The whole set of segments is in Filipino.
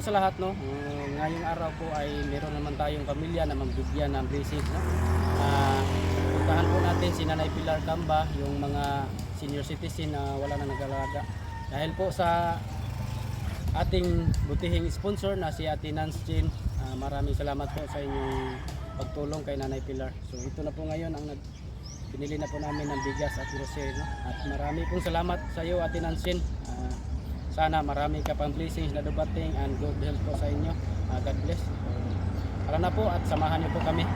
sa lahat, no, ngayong araw po ay meron naman tayong pamilya na mabigyan ng blessing, no. Puntahan po natin si Nanay Pilar Camba, yung mga senior citizen na wala na nag-alaga. Dahil po sa ating butihing sponsor na si Ate Nancy, maraming salamat po sa inyong pagtulong kay Nanay Pilar. So ito na po ngayon ang pinili na po namin ng bigas at grocery, no? At marami pong salamat sa iyo, Ate Nancy. Sana marami ka pang blessings na dumating and good health po sa inyo. God bless. Tara na po at samahan niyo po kami.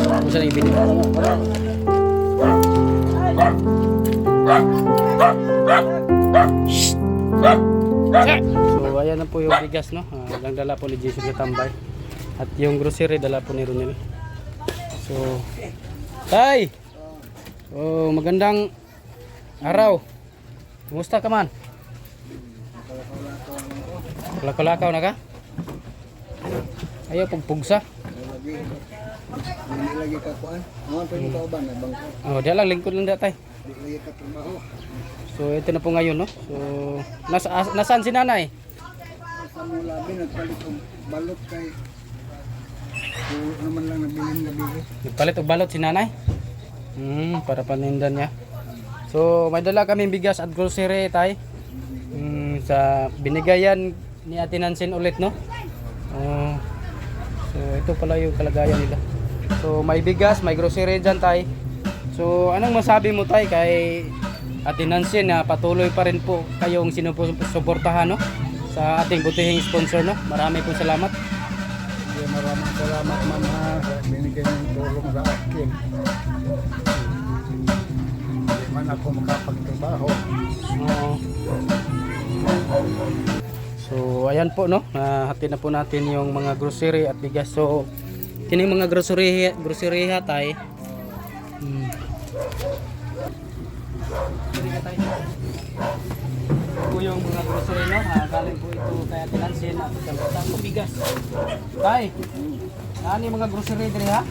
Kung saan yung binili? So ayan na po yung bigas, no. Lang dala po ni Jesus sa tambay. At yung grocery dala po ni Ronel. So Tay! Oh, magandang araw. Kumusta ka man? Kalakaw na ka? Ayaw pagpugsa. Hindi lagi ka kuan. Mga pwede ka ba na bangko? Oh, dia lang lingkod lang datay. Hindi lagi ka trabaho. So ito na po ngayon, no. So nasaan si nanay? Sa mula bin nagpalit og balot kay naman lang nabilin gabi. Nagpalit og balot si nanay. Para panindan niya. So may dala kaming bigas at grocery, tay. Sa binigayan ni Ate Nancy ulit, no. So ito pala yung kalagayan nila. So may bigas, may grocery dyan, tay. So anong masabi mo, tay, kay Ate Nancy na patuloy pa rin po kayong sinusuportahan, no, sa ating butihing sponsor, no. Marami pong salamat. Maraming salamat mama sa binigay ng tulong sa akin. Hindi man ako makapagtrabaho. So ayan po, no, hatid na po natin yung mga grocery at bigas. So kining mga grocery ha, tay. Ito yung mga grocery, no. Galing po ito kay Ate Nancy at isang po bigas. Tay, ano yung mga grocery diri ha?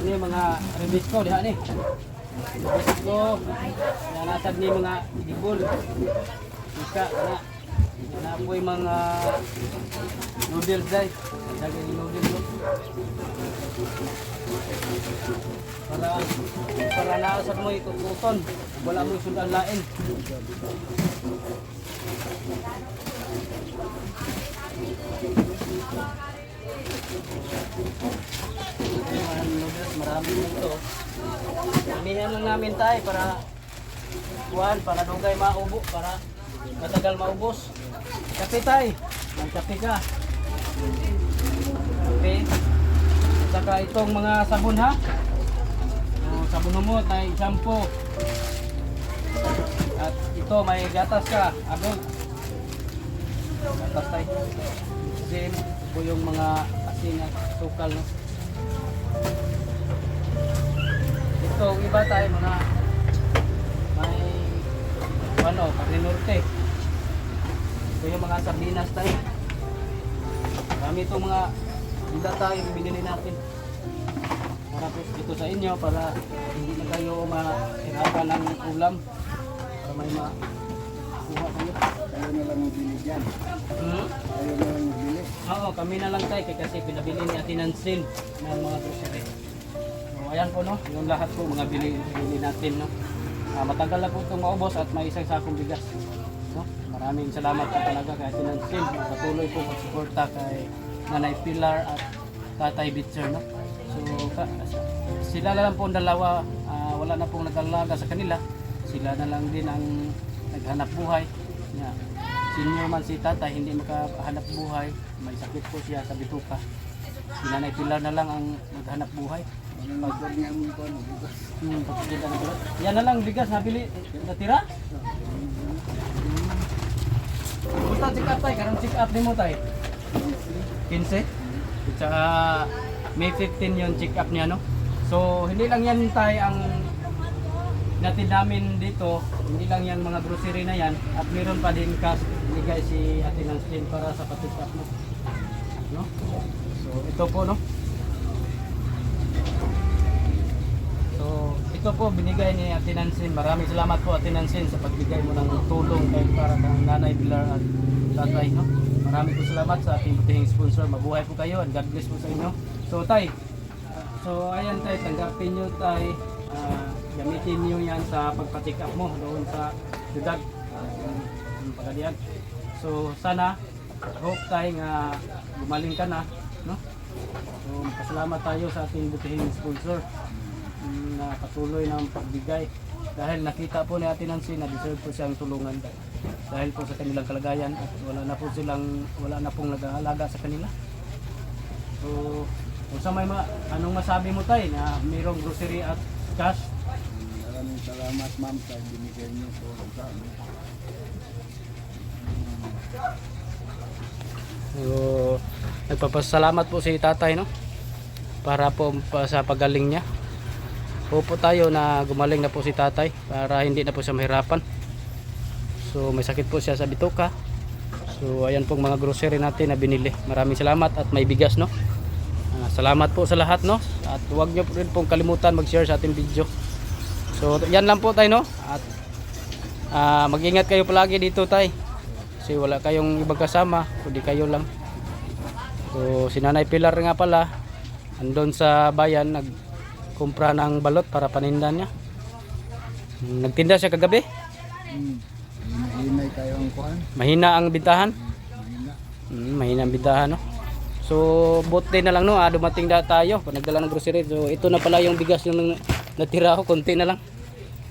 Ano yung mga rebisco diha ni? Rebisco, nasad ni mga digol. Isa na po yung mga noodles, day. Lagay yung noodles, no. Para naasad mo itututon, wala mo sudan lain. Marami nito. Inihan lang namin tayo para dugay maubo, para matagal maubos. Kape tayo, magkape ka. Kape. Saka itong mga sabon, ha. Sabon mo tayo, shampoo. At ito may gatas ka, abot. Gatas tayo. Same po yung mga asin at sukal, no. Ito iba tayo mga may Carne Norte. Ito yung mga sardinas tayo. Kami itong mga bida tayo binili natin. Para po ito sa inyo para hindi na kayo mahirapan ng ulam. Para may makuha kayo. Kayo na lang magbili dyan. Kayo na lang magbili. Oo, kami na lang tayo kasi pinabili ni Ate Nancy ng mga grocery. So ayan po, no, yung lahat po mga bili natin, no. Matagal na po itong maubos at may isang sakong bigas, no. Maraming salamat po talaga kay Ate Nancy. Patuloy po pagsuporta kay Nanay Pilar at Tatay Bitzer, no. So sila na lang po ang dalawa, wala na pong nag-alaga sa kanila. Sila na lang din ang naghanap buhay. Senior man si tatay, hindi makahanap buhay. May sakit po siya sa bituka. Si Nanay Pilar na lang ang naghanap buhay. Yan na lang bigas nabili, natira. Basta check up tayo, karang check up din mo tayo. 15. At saka May 15 yung check up niya, no? So hindi lang yan tayo ang natin namin dito, hindi lang yan mga grocery na yan, at meron pa din cash binigay si Ate Nanslin para sa patik up mo. No? So ito po, no? So ito po binigay ni Ate Nanslin. Maraming salamat po Ate Nanslin sa pagbigay mo ng tulong kay para kang Nanay Pilar at Tatay, no? Maraming po salamat sa ating butihing sponsor. Mabuhay po kayo and God bless po sa inyo. So Tay, so ayan Tay, tanggapin nyo Tay. Gamitin nyo yan sa pagpatik up mo doon sa syudad, yung Pagadian. So sana hope Tay nga gumaling ka na, no? So pasalamat tayo sa ating butihing sponsor na patuloy ng pagbigay dahil nakita po ni Ate Nancy na deserve po siyang tulungan dahil po sa kanilang kalagayan at wala na pong nag-aalaga sa kanila. So kung sa may anong masabi mo Tay na mayroong grocery at cash? Maraming salamat ma'am sa binigay niyo tulong sa amin. So, nagpapasalamat po si Tatay, no? Para po sa pagaling niya. Opo tayo na gumaling na po si Tatay para hindi na po siya mahirapan. So may sakit po siya sa bituka. So ayan pong mga grocery natin na binili. Maraming salamat at may bigas, no? Salamat po sa lahat, no? At huwag niyo rin pong kalimutan mag-share sa ating video. So yan lang po tayo, no? At mag-ingat kayo palagi dito Tay. Kasi wala kayong ibang kasama, kundi kayo lang. So si Nanay Pilar nga pala andun sa bayan nagkumpra ng balot para paninda niya. Nagtinda siya kagabi. Hinay kayo ang kuhan. Mahina ang bintahan. Mahina. Mahina ang bintahan, no? So buti na lang, no? Dumating na tayo nagdala ng grocery. So ito na pala yung bigas yung natira ko, konti na lang.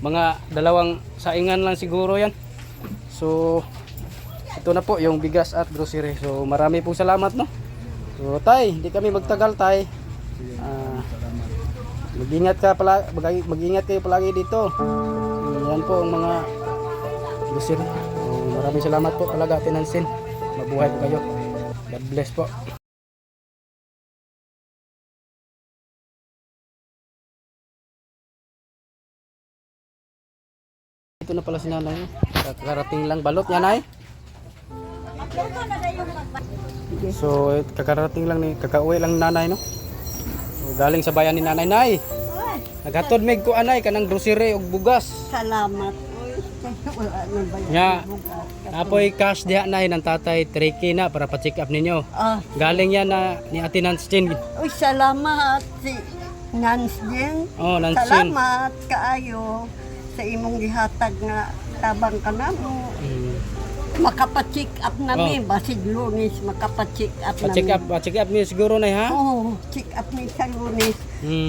Mga dalawang saingan lang siguro yan. So ito na po yung bigas at grocery. So marami pong salamat, no? So Tay, hindi kami magtagal Tay. Mag-ingat kayo palagi dito. Yan po ang mga grocery. So maraming salamat po talaga Ate Nanslin. Mabuhay po kayo. God bless po. Ito na pala si Nanay. Kakarating lang balot yan ay. So kakarating lang ni kakauwi lang Nanay, no? So, galing sa bayan ni Nanay. Nay, naghatod mig ko anay kanang grocery ug bugas. Salamat. Wala nang bayan. Nya, apoy cash diha Nay ng Tatay 3K na para pa-check up ninyo. Galing yan na ni Ate Nanslin. Uy, salamat si Nanslin. Oh, Nanslin. Salamat kaayo sa imong gihatag nga tabang ka namo. Makapacheck up namin, basid Lunes makapacheck up namin. Pa-check up niyo siguro Nay ha? Oo, check up ni sa Lunes.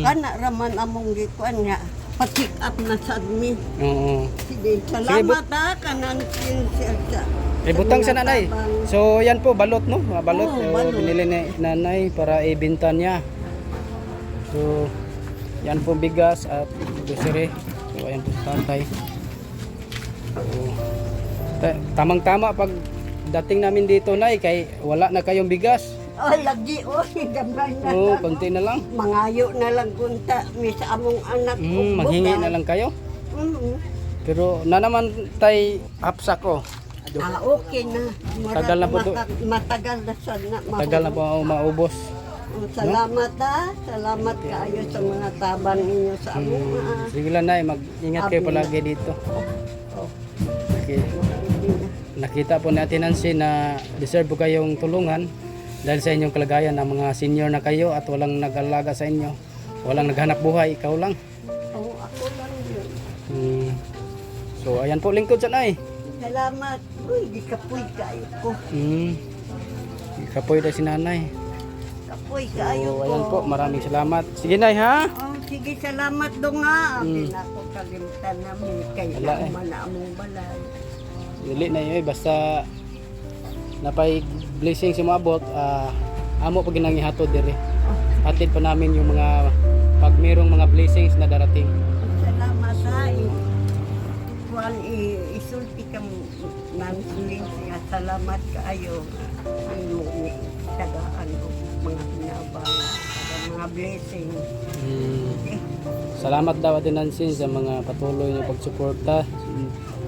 Kana raman among gikuan nga pa-check up na sa admin. Oo. Sige, salamat ha kanang sa Butang sa Nanay. So yan po balot, no? Mga balot. Oo, So, balot. binili ni Nanay para ibenta niya. So yan po bigas at grocery. So ayan po sa Tatay. So, tamang-tama pag dating namin dito Nay kay wala na kayong bigas. Oh, lagi gamay na. Oo, konti na lang. Mangayo na lang kunta mi sa among anak. Maghingi na lang kayo. Pero na naman Tay hapsak ko. Okay na. Tagal na po to. Matagal na sana. Tagal na po ako maubos. Salamat ha. Salamat kaayo sa mga tabang ninyo sa among Sige lang Nay, mag-ingat kayo palagi dito. Okay. Nakita po natin Nancy na deserve po kayong tulungan dahil sa inyong kalagayan ng mga senior na kayo at walang nag-alaga sa inyo. Walang naghanap buhay, ikaw lang. Oo, ako lang yun. So ayan po lingkod sa Nay. Salamat. Uy, di kapoy kaayo ko. Kapoy na si Nanay. Kapoy kaayo So ko. ayan po, maraming salamat. Sige Nay ha. Oh, sige, salamat do nga. Ako kalimutan namin kay Wala eh. man among balay. Dili na yun, basta napay blessing si maabot, amo pag ginangihatod dire. Hatid pa namin yung mga pag mayroong mga blessings na darating. Salamat ha. Kuan isulti ka Nanslin siya. Salamat kaayo. Ano ni tagaan ko mga pinabang, mga blessing. Salamat daw din Nancy sa mga patuloy na pagsuporta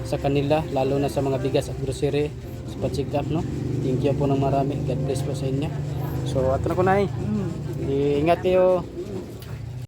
sa kanila, lalo na sa mga bigas at grocery sa pa-check up, no? Thank you po ng marami. God bless po sa inyo. So ato na ko na Mm. Ingat kayo.